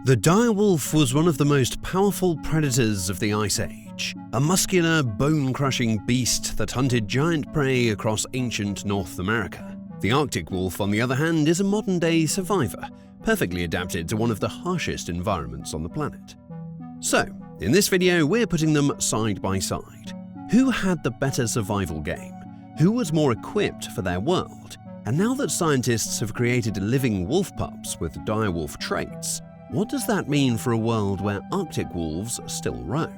The direwolf was one of the most powerful predators of the Ice Age, a muscular, bone-crushing beast that hunted giant prey across ancient North America. The Arctic wolf, on the other hand, is a modern-day survivor, perfectly adapted to one of the harshest environments on the planet. So, in this video, we're putting them side by side. Who had the better survival game? Who was more equipped for their world? And now that scientists have created living wolf pups with direwolf traits, what does that mean for a world where Arctic wolves still roam?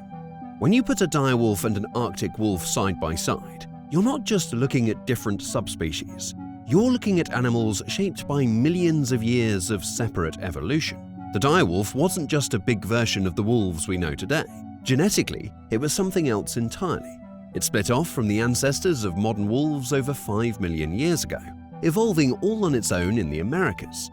When you put a direwolf and an Arctic wolf side by side, you're not just looking at different subspecies. You're looking at animals shaped by millions of years of separate evolution. The direwolf wasn't just a big version of the wolves we know today. Genetically, it was something else entirely. It split off from the ancestors of modern wolves over 5 million years ago, evolving all on its own in the Americas.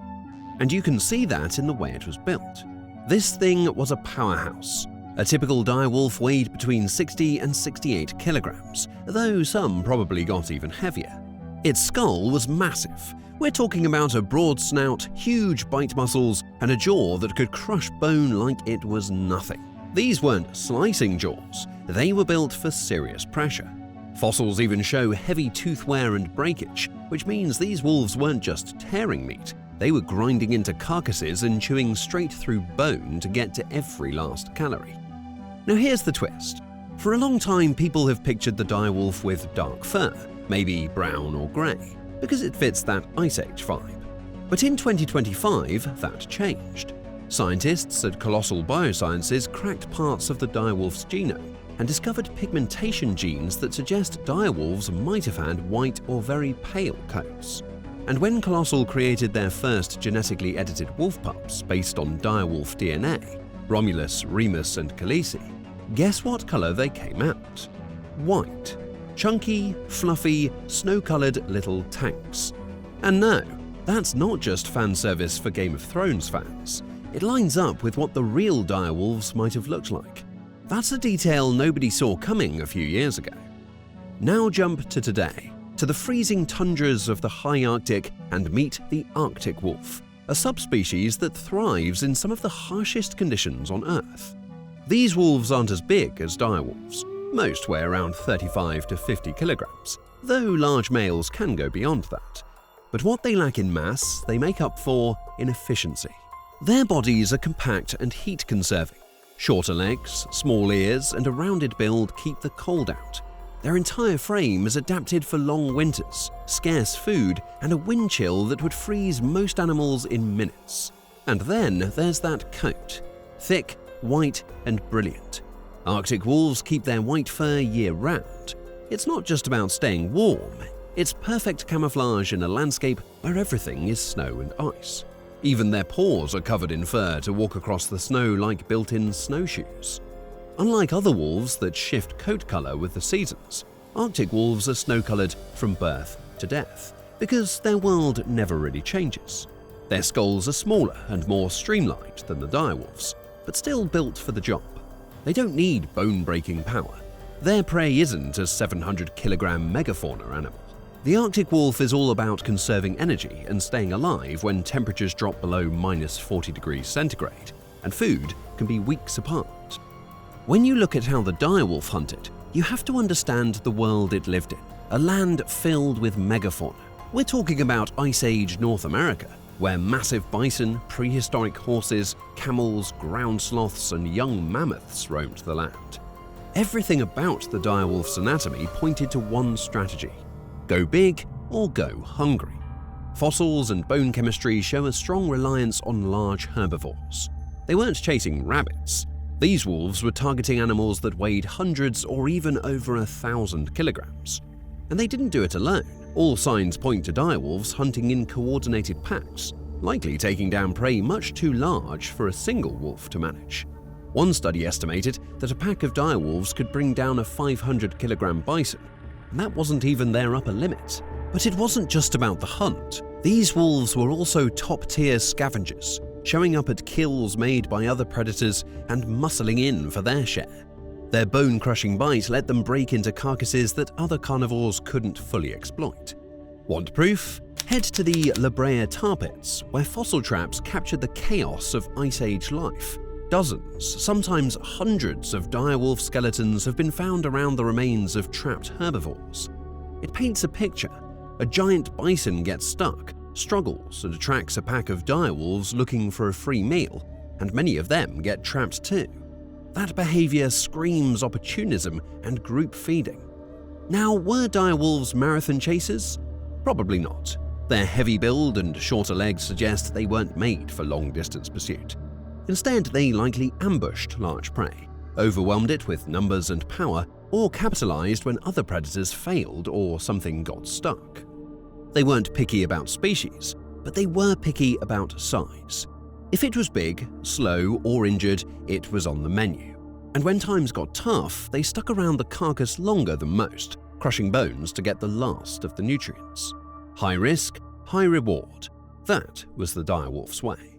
And you can see that in the way it was built. This thing was a powerhouse. A typical direwolf weighed between 60 and 68 kilograms, though some probably got even heavier. Its skull was massive. We're talking about a broad snout, huge bite muscles, and a jaw that could crush bone like it was nothing. These weren't slicing jaws, they were built for serious pressure. Fossils even show heavy tooth wear and breakage, which means these wolves weren't just tearing meat, they were grinding into carcasses and chewing straight through bone to get to every last calorie. Now here's the twist. For a long time, people have pictured the direwolf with dark fur, maybe brown or grey, because it fits that Ice Age vibe. But in 2025, that changed. Scientists at Colossal Biosciences cracked parts of the direwolf's genome and discovered pigmentation genes that suggest direwolves might have had white or very pale coats. And when Colossal created their first genetically edited wolf pups based on direwolf DNA, Romulus, Remus, and Khaleesi, guess what color they came out? White. Chunky, fluffy, snow-colored little tanks. And no, that's not just fan service for Game of Thrones fans. It lines up with what the real direwolves might have looked like. That's a detail nobody saw coming a few years ago. Now jump to today, to the freezing tundras of the high Arctic, and meet the Arctic wolf, a subspecies that thrives in some of the harshest conditions on Earth. These wolves aren't as big as direwolves. Most weigh around 35 to 50 kilograms, though large males can go beyond that. But what they lack in mass, they make up for in efficiency. Their bodies are compact and heat-conserving. Shorter legs, small ears, and a rounded build keep the cold out. Their entire frame is adapted for long winters, scarce food, and a wind chill that would freeze most animals in minutes. And then there's that coat. Thick, white, and brilliant. Arctic wolves keep their white fur year-round. It's not just about staying warm, it's perfect camouflage in a landscape where everything is snow and ice. Even their paws are covered in fur to walk across the snow like built-in snowshoes. Unlike other wolves that shift coat color with the seasons, Arctic wolves are snow-colored from birth to death, because their world never really changes. Their skulls are smaller and more streamlined than the direwolves, but still built for the job. They don't need bone-breaking power. Their prey isn't a 700-kilogram megafauna animal. The Arctic wolf is all about conserving energy and staying alive when temperatures drop below minus 40 degrees centigrade, and food can be weeks apart. When you look at how the direwolf hunted, you have to understand the world it lived in, a land filled with megafauna. We're talking about Ice Age North America, where massive bison, prehistoric horses, camels, ground sloths, and young mammoths roamed the land. Everything about the direwolf's anatomy pointed to one strategy: go big or go hungry. Fossils and bone chemistry show a strong reliance on large herbivores. They weren't chasing rabbits. These wolves were targeting animals that weighed hundreds or even over 1,000 kilograms. And they didn't do it alone. All signs point to direwolves hunting in coordinated packs, likely taking down prey much too large for a single wolf to manage. One study estimated that a pack of direwolves could bring down a 500-kilogram bison, and that wasn't even their upper limit. But it wasn't just about the hunt. These wolves were also top-tier scavengers, showing up at kills made by other predators and muscling in for their share. Their bone-crushing bite let them break into carcasses that other carnivores couldn't fully exploit. Want proof? Head to the La Brea tar pits, where fossil traps captured the chaos of Ice Age life. Dozens, sometimes hundreds of direwolf skeletons have been found around the remains of trapped herbivores. It paints a picture. A giant bison gets stuck, struggles, and attracts a pack of direwolves looking for a free meal, and many of them get trapped too. That behavior screams opportunism and group feeding. Now, were direwolves marathon chasers? Probably not. Their heavy build and shorter legs suggest they weren't made for long-distance pursuit. Instead, they likely ambushed large prey, overwhelmed it with numbers and power, or capitalized when other predators failed or something got stuck. They weren't picky about species, but they were picky about size. If it was big, slow, or injured, it was on the menu. And when times got tough, they stuck around the carcass longer than most, crushing bones to get the last of the nutrients. High risk, high reward. That was the direwolf's way.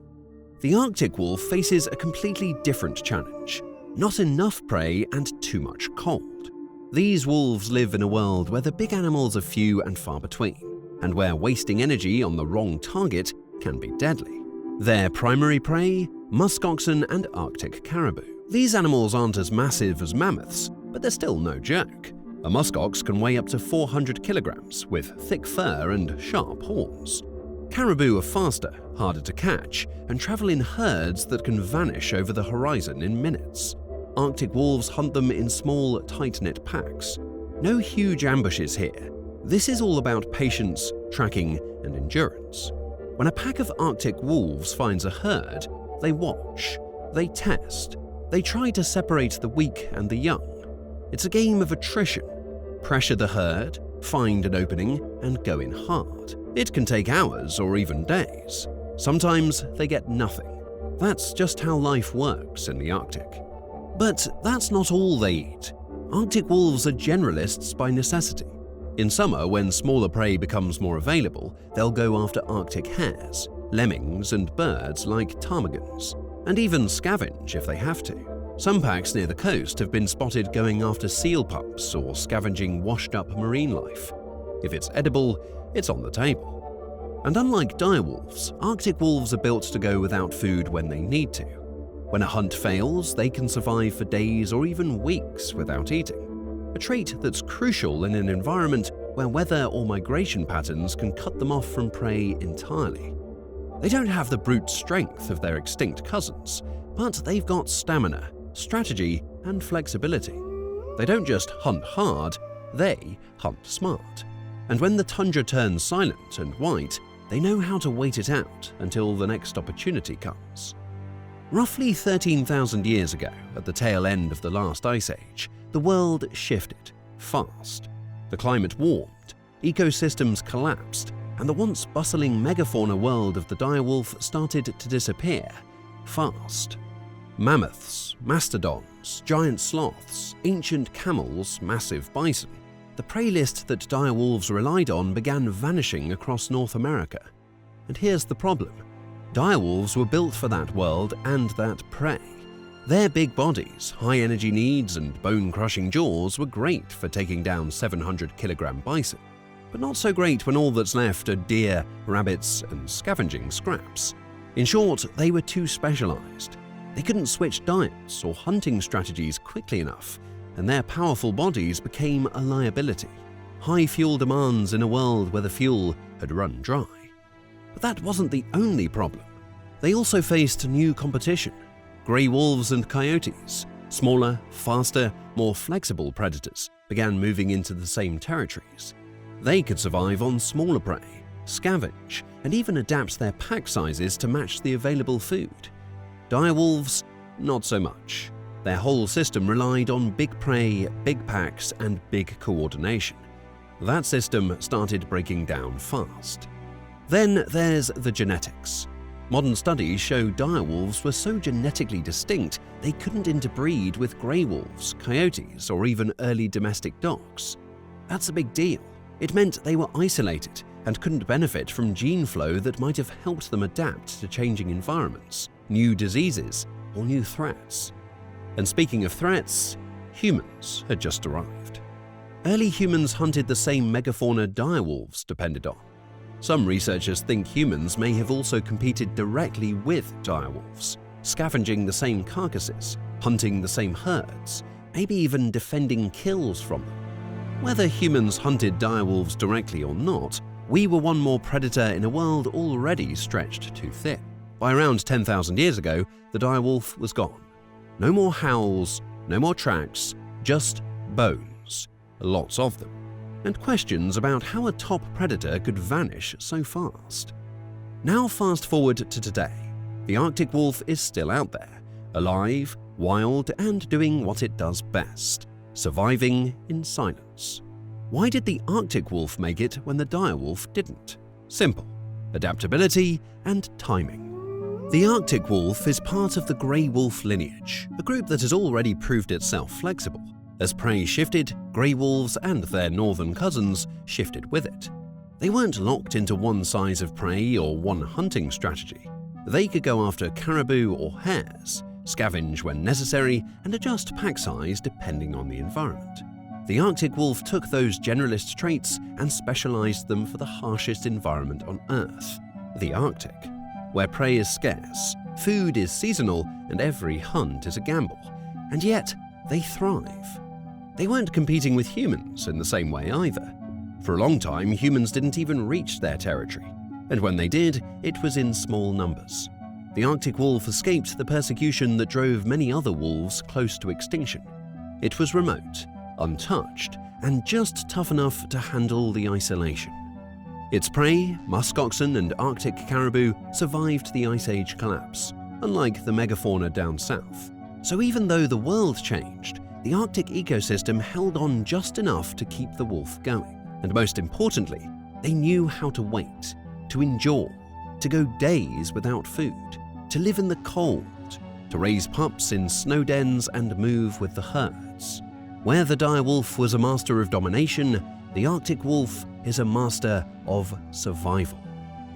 The Arctic wolf faces a completely different challenge. Not enough prey and too much cold. These wolves live in a world where the big animals are few and far between, and where wasting energy on the wrong target can be deadly. Their primary prey? Muskoxen and Arctic caribou. These animals aren't as massive as mammoths, but they're still no joke. A muskox can weigh up to 400 kilograms, with thick fur and sharp horns. Caribou are faster, harder to catch, and travel in herds that can vanish over the horizon in minutes. Arctic wolves hunt them in small, tight-knit packs. No huge ambushes here. This is all about patience, tracking, and endurance. When a pack of Arctic wolves finds a herd, they watch, they test, they try to separate the weak and the young. It's a game of attrition. Pressure the herd, find an opening, and go in hard. It can take hours or even days. Sometimes they get nothing. That's just how life works in the Arctic. But that's not all they eat. Arctic wolves are generalists by necessity. In summer, when smaller prey becomes more available, they'll go after Arctic hares, lemmings, and birds like ptarmigans, and even scavenge if they have to. Some packs near the coast have been spotted going after seal pups or scavenging washed-up marine life. If it's edible, it's on the table. And unlike direwolves, Arctic wolves are built to go without food when they need to. When a hunt fails, they can survive for days or even weeks without eating. A trait that's crucial in an environment where weather or migration patterns can cut them off from prey entirely. They don't have the brute strength of their extinct cousins, but they've got stamina, strategy, and flexibility. They don't just hunt hard, they hunt smart. And when the tundra turns silent and white, they know how to wait it out until the next opportunity comes. Roughly 13,000 years ago, at the tail end of the last ice age, the world shifted fast. The climate warmed, ecosystems collapsed, and the once bustling megafauna world of the direwolf started to disappear fast. Mammoths, mastodons, giant sloths, ancient camels, massive bison. The prey list that direwolves relied on began vanishing across North America. And here's the problem. Direwolves were built for that world and that prey. Their big bodies, high energy needs, and bone-crushing jaws were great for taking down 700-kilogram bison, but not so great when all that's left are deer, rabbits, and scavenging scraps. In short, they were too specialized. They couldn't switch diets or hunting strategies quickly enough, and their powerful bodies became a liability. High fuel demands in a world where the fuel had run dry. But that wasn't the only problem. They also faced new competition. Grey wolves and coyotes, smaller, faster, more flexible predators, began moving into the same territories. They could survive on smaller prey, scavenge, and even adapt their pack sizes to match the available food. Direwolves, not so much. Their whole system relied on big prey, big packs, and big coordination. That system started breaking down fast. Then there's the genetics. Modern studies show direwolves were so genetically distinct they couldn't interbreed with grey wolves, coyotes, or even early domestic dogs. That's a big deal. It meant they were isolated and couldn't benefit from gene flow that might have helped them adapt to changing environments, new diseases, or new threats. And speaking of threats, humans had just arrived. Early humans hunted the same megafauna direwolves depended on. Some researchers think humans may have also competed directly with direwolves, scavenging the same carcasses, hunting the same herds, maybe even defending kills from them. Whether humans hunted direwolves directly or not, we were one more predator in a world already stretched too thin. By around 10,000 years ago, the direwolf was gone. No more howls, no more tracks, just bones, lots of them, and questions about how a top predator could vanish so fast. Now fast forward to today. The Arctic wolf is still out there, alive, wild, and doing what it does best, surviving in silence. Why did the Arctic wolf make it when the direwolf didn't? Simple: adaptability and timing. The Arctic wolf is part of the grey wolf lineage, a group that has already proved itself flexible. As prey shifted, grey wolves and their northern cousins shifted with it. They weren't locked into one size of prey or one hunting strategy. They could go after caribou or hares, scavenge when necessary, and adjust pack size depending on the environment. The Arctic wolf took those generalist traits and specialized them for the harshest environment on Earth, the Arctic, where prey is scarce, food is seasonal, and every hunt is a gamble. And yet, they thrive. They weren't competing with humans in the same way either. For a long time, humans didn't even reach their territory, and when they did, it was in small numbers. The Arctic wolf escaped the persecution that drove many other wolves close to extinction. It was remote, untouched, and just tough enough to handle the isolation. Its prey, muskoxen and Arctic caribou, survived the Ice Age collapse, unlike the megafauna down south. So even though the world changed, the Arctic ecosystem held on just enough to keep the wolf going. And most importantly, they knew how to wait, to endure, to go days without food, to live in the cold, to raise pups in snow dens and move with the herds. Where the direwolf was a master of domination, the Arctic wolf is a master of survival.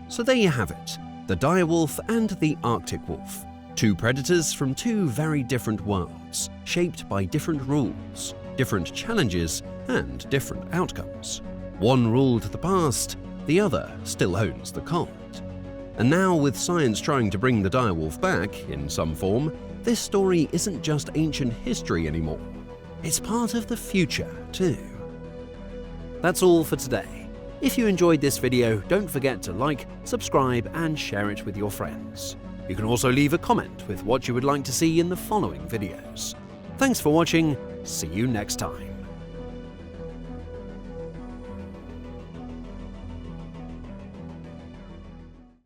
So there you have it, the direwolf and the Arctic wolf. Two predators from two very different worlds, shaped by different rules, different challenges, and different outcomes. One ruled the past, the other still owns the current. And now, with science trying to bring the direwolf back in some form, this story isn't just ancient history anymore. It's part of the future, too. That's all for today. If you enjoyed this video, don't forget to like, subscribe, and share it with your friends. You can also leave a comment with what you would like to see in the following videos. Thanks for watching, see you next time.